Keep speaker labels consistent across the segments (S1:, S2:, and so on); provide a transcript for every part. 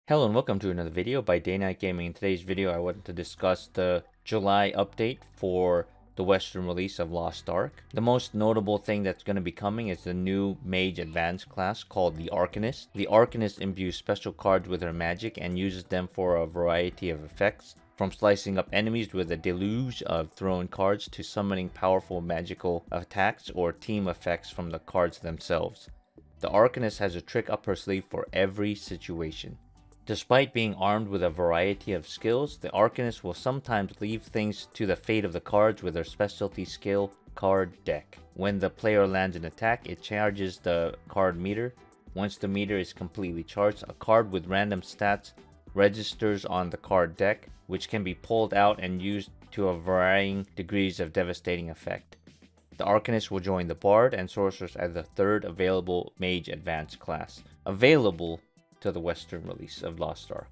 S1: Hello and welcome to another video by Day Night Gaming. In today's video I wanted to discuss the July update for the Western release of Lost Ark. The most notable thing that's going to be coming is the new Mage Advanced class called the Arcanist. The Arcanist imbues special cards with her magic and uses them for a variety of effects, from slicing up enemies with a deluge of thrown cards to summoning powerful magical attacks or team effects from the cards themselves. The Arcanist has a trick up her sleeve for every situation. Despite being armed with a variety of skills, the Arcanist will sometimes leave things to the fate of the cards with her specialty skill card deck. When the player lands an attack, it charges the card meter. Once the meter is completely charged, a card with random stats registers on the card deck, which can be pulled out and used to a varying degrees of devastating effect. The Arcanist will join the Bard and Sorceress as the third available Mage Advanced class, available to the Western release of Lost Ark.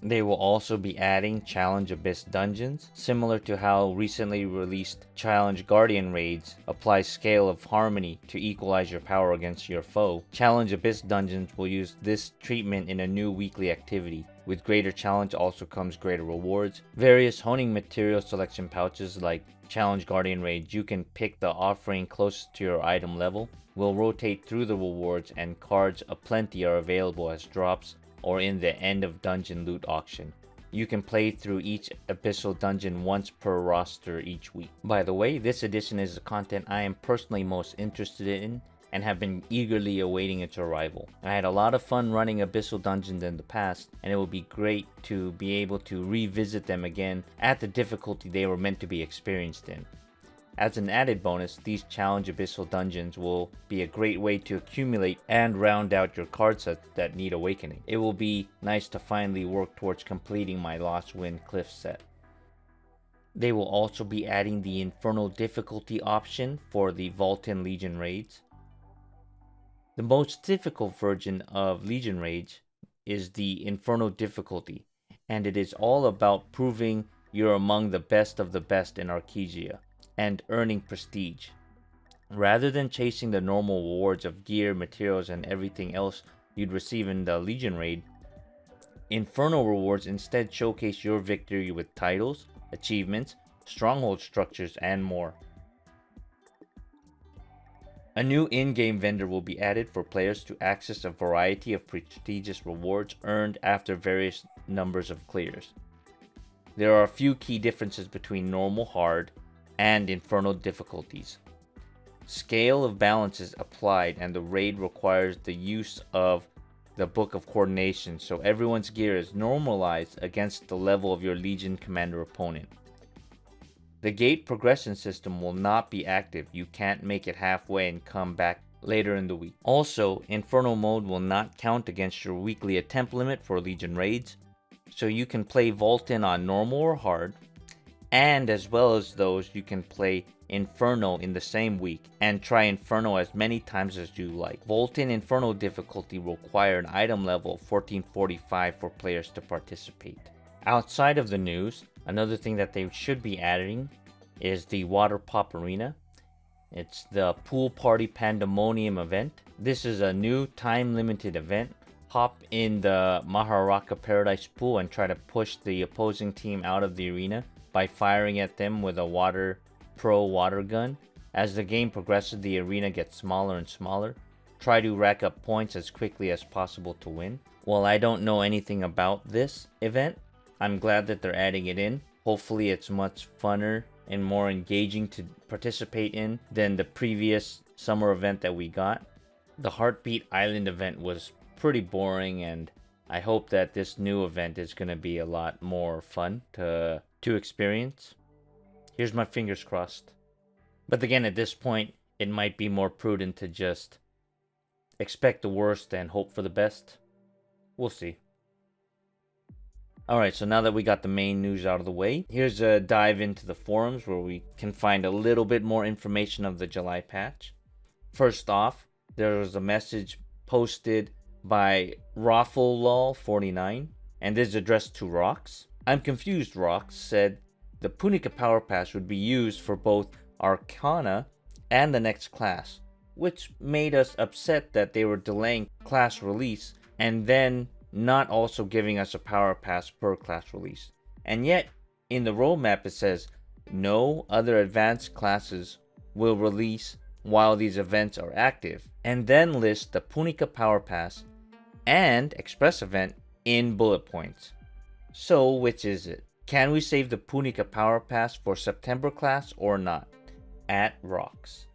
S1: They will also be adding Challenge Abyss dungeons, similar to how recently released Challenge Guardian raids apply Scale of Harmony to equalize your power against your foe. Challenge Abyss dungeons will use this treatment in a new weekly activity. With greater challenge also comes greater rewards. Various honing material selection pouches like Challenge Guardian raids, you can pick the offering closest to your item level, will rotate through the rewards, and cards aplenty are available as drops or in the end of dungeon loot auction. You can play through each abyssal dungeon once per roster each week. By the way, this edition is the content I am personally most interested in and have been eagerly awaiting its arrival. I had a lot of fun running abyssal dungeons in the past, and it would be great to be able to revisit them again at the difficulty they were meant to be experienced in. As an added bonus, these challenge abyssal dungeons will be a great way to accumulate and round out your card sets that need awakening. It will be nice to finally work towards completing my Lost Wind Cliff set. They will also be adding the Inferno difficulty option for the Vulcan Legion raids. The most difficult version of Legion raids is the Inferno difficulty, and it is all about proving you're among the best of the best in Arcadia and earning prestige. Rather than chasing the normal rewards of gear, materials, and everything else you'd receive in the Legion raid, Inferno rewards instead showcase your victory with titles, achievements, stronghold structures, and more. A new in-game vendor will be added for players to access a variety of prestigious rewards earned after various numbers of clears. There are a few key differences between normal, hard, and Inferno difficulties. Scale of balance is applied, and the raid requires the use of the Book of Coordination, so everyone's gear is normalized against the level of your Legion Commander opponent. The gate progression system will not be active. You can't make it halfway and come back later in the week. Also, Inferno mode will not count against your weekly attempt limit for Legion raids, so you can play Vulcan on normal or hard, and as well as those, you can play Inferno in the same week and try Inferno as many times as you like. Vulcan Inferno difficulty will require an item level of 1445 for players to participate. Outside of the news, another thing that they should be adding is the Water Pop Arena. It's the Pool Party Pandemonium event. This is a new time-limited event. Hop in the Maharaka Paradise Pool and try to push the opposing team out of the arena by firing at them with a water gun. As the game progresses, the arena gets smaller and smaller. Try to rack up points as quickly as possible to win. While I don't know anything about this event, I'm glad that they're adding it in. Hopefully it's much funner and more engaging to participate in than the previous summer event that we got. The Heartbeat Island event was pretty boring, and I hope that this new event is going to be a lot more fun to experience. Here's my fingers crossed. But again, at this point, it might be more prudent to just expect the worst and hope for the best. We'll see. Alright, so now that we got the main news out of the way, here's a dive into the forums where we can find a little bit more information of the July patch. First off, there was a message posted by RaffleLol49, and this is addressed to Rox. I'm confused, Rox said the Punica Power Pass would be used for both Arcana and the next class, which made us upset that they were delaying class release and then not also giving us a power pass per class release. And yet, in the roadmap it says, no other advanced classes will release while these events are active, and then list the Punica Power Pass and Express event in bullet points. So which is it? Can we save the Punica Power Pass for September class or not? At Rocks.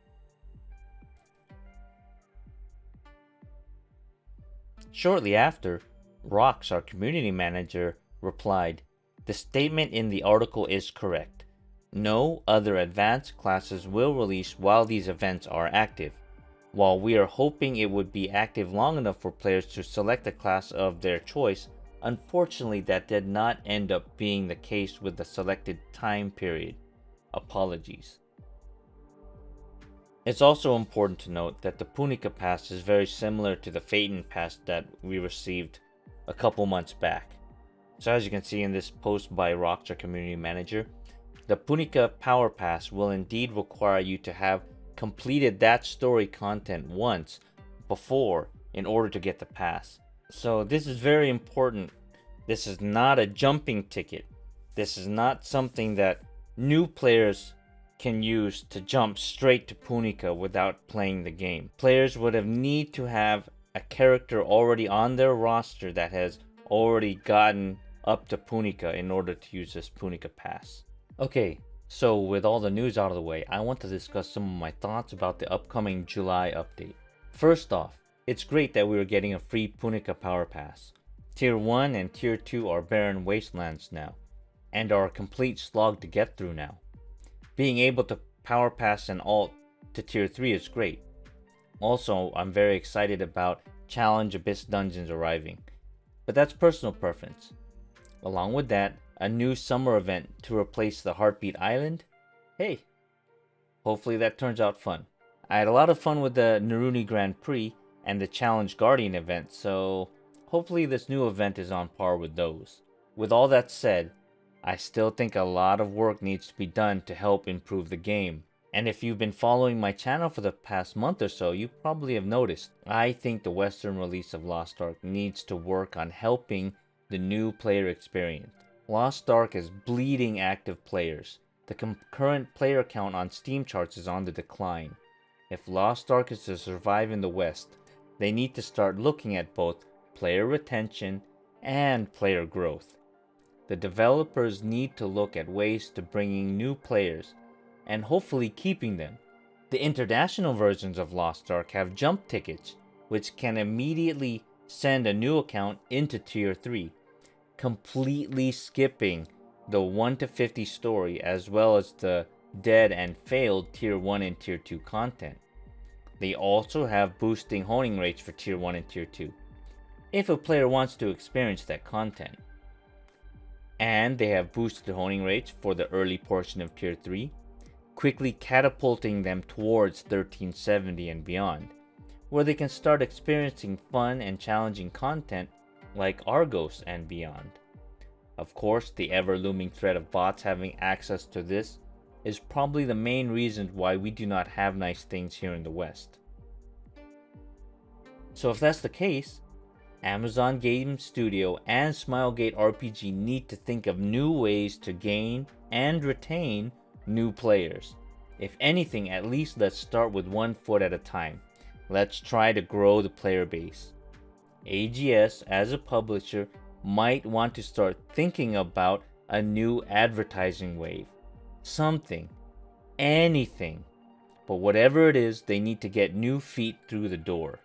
S1: Shortly after, Rocks, our community manager, replied, "The statement in the article is correct. No other advanced classes will release while these events are active. While we are hoping it would be active long enough for players to select a class of their choice, unfortunately that did not end up being the case with the selected time period. Apologies." It's also important to note that the Punica Pass is very similar to the Phaeton Pass that we received a couple months back. So as you can see in this post by Rocks, our community manager, the Punica Power Pass will indeed require you to have completed that story content once before in order to get the pass. So this is very important. This is not a jumping ticket. This is not something that new players can use to jump straight to Punica without playing the game. Players would have need to have a character already on their roster that has already gotten up to Punica in order to use this Punica Pass. Okay, so with all the news out of the way, I want to discuss some of my thoughts about the upcoming July update. First off, it's great that we are getting a free Punica Power Pass. Tier 1 and Tier 2 are barren wastelands now, and are a complete slog to get through now. Being able to Power Pass and alt to Tier 3 is great. Also, I'm very excited about Challenge Abyss dungeons arriving, but that's personal preference. Along with that, a new summer event to replace the Heartbeat Island? Hey, hopefully that turns out fun. I had a lot of fun with the Naruni Grand Prix and the Challenge Guardian event, so hopefully this new event is on par with those. With all that said, I still think a lot of work needs to be done to help improve the game. And if you've been following my channel for the past month or so, you probably have noticed, I think the Western release of Lost Ark needs to work on helping the new player experience. Lost Ark is bleeding active players. The concurrent player count on Steam charts is on the decline. If Lost Ark is to survive in the West, they need to start looking at both player retention and player growth. The developers need to look at ways to bringing new players and hopefully keeping them. The international versions of Lost Ark have jump tickets, which can immediately send a new account into Tier 3, completely skipping the 1 to 50 story as well as the dead and failed Tier 1 and Tier 2 content. They also have boosting honing rates for Tier 1 and Tier 2, if a player wants to experience that content. And they have boosted honing rates for the early portion of Tier 3, quickly catapulting them towards 1370 and beyond, where they can start experiencing fun and challenging content like Argos and beyond. Of course, the ever-looming threat of bots having access to this is probably the main reason why we do not have nice things here in the West. So if that's the case, Amazon Game Studio and Smilegate RPG need to think of new ways to gain and retain new players. If anything, at least let's start with 1 foot at a time. Let's try to grow the player base. AGS, as a publisher, might want to start thinking about a new advertising wave. Something. Anything. But whatever it is, they need to get new feet through the door.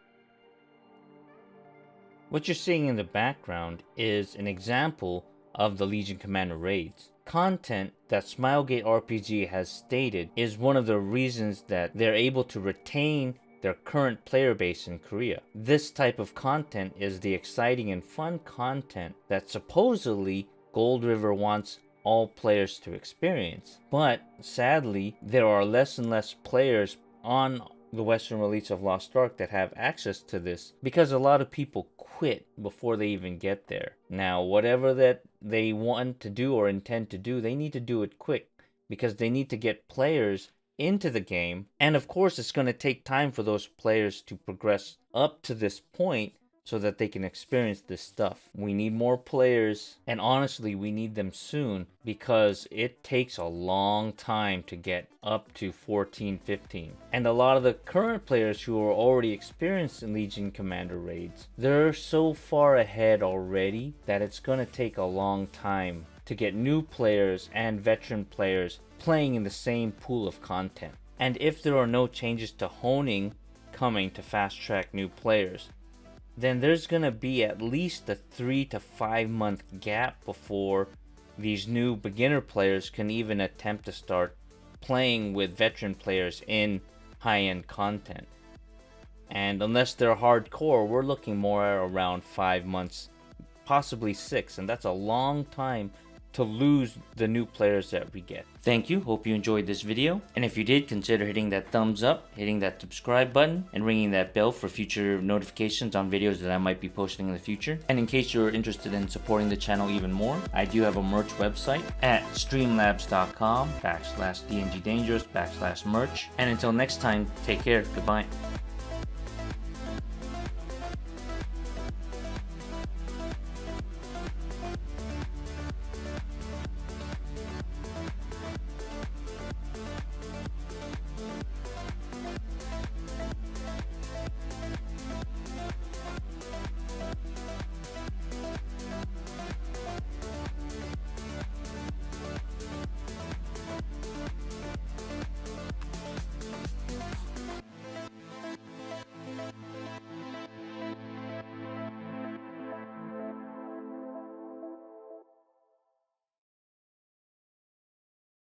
S1: What you're seeing in the background is an example of the Legion Commander raids. Content that Smilegate RPG has stated is one of the reasons that they're able to retain their current player base in Korea. This type of content is the exciting and fun content that supposedly Gold River wants all players to experience. But sadly, there are less and less players on the Western release of Lost Ark that have access to this because a lot of people quit before they even get there. Now, whatever that they want to do or intend to do, they need to do it quick because they need to get players into the game. And of course, it's going to take time for those players to progress up to this point so that they can experience this stuff. We need more players, and honestly, we need them soon because it takes a long time to get up to 14, 15. And a lot of the current players who are already experienced in Legion Commander raids, they're so far ahead already that it's going to take a long time to get new players and veteran players playing in the same pool of content. And if there are no changes to honing coming to fast track new players, then there's gonna be at least a 3 to 5 month gap before these new beginner players can even attempt to start playing with veteran players in high-end content. And unless they're hardcore, we're looking more at around 5 months, possibly 6, and that's a long time to lose the new players that we get. Thank you, hope you enjoyed this video, and if you did, consider hitting that thumbs up, hitting that subscribe button, and ringing that bell for future notifications on videos that I might be posting in the future. And in case you're interested in supporting the channel even more, I do have a merch website at streamlabs.com/DNGdangerous/merch. And until next time, take care, goodbye.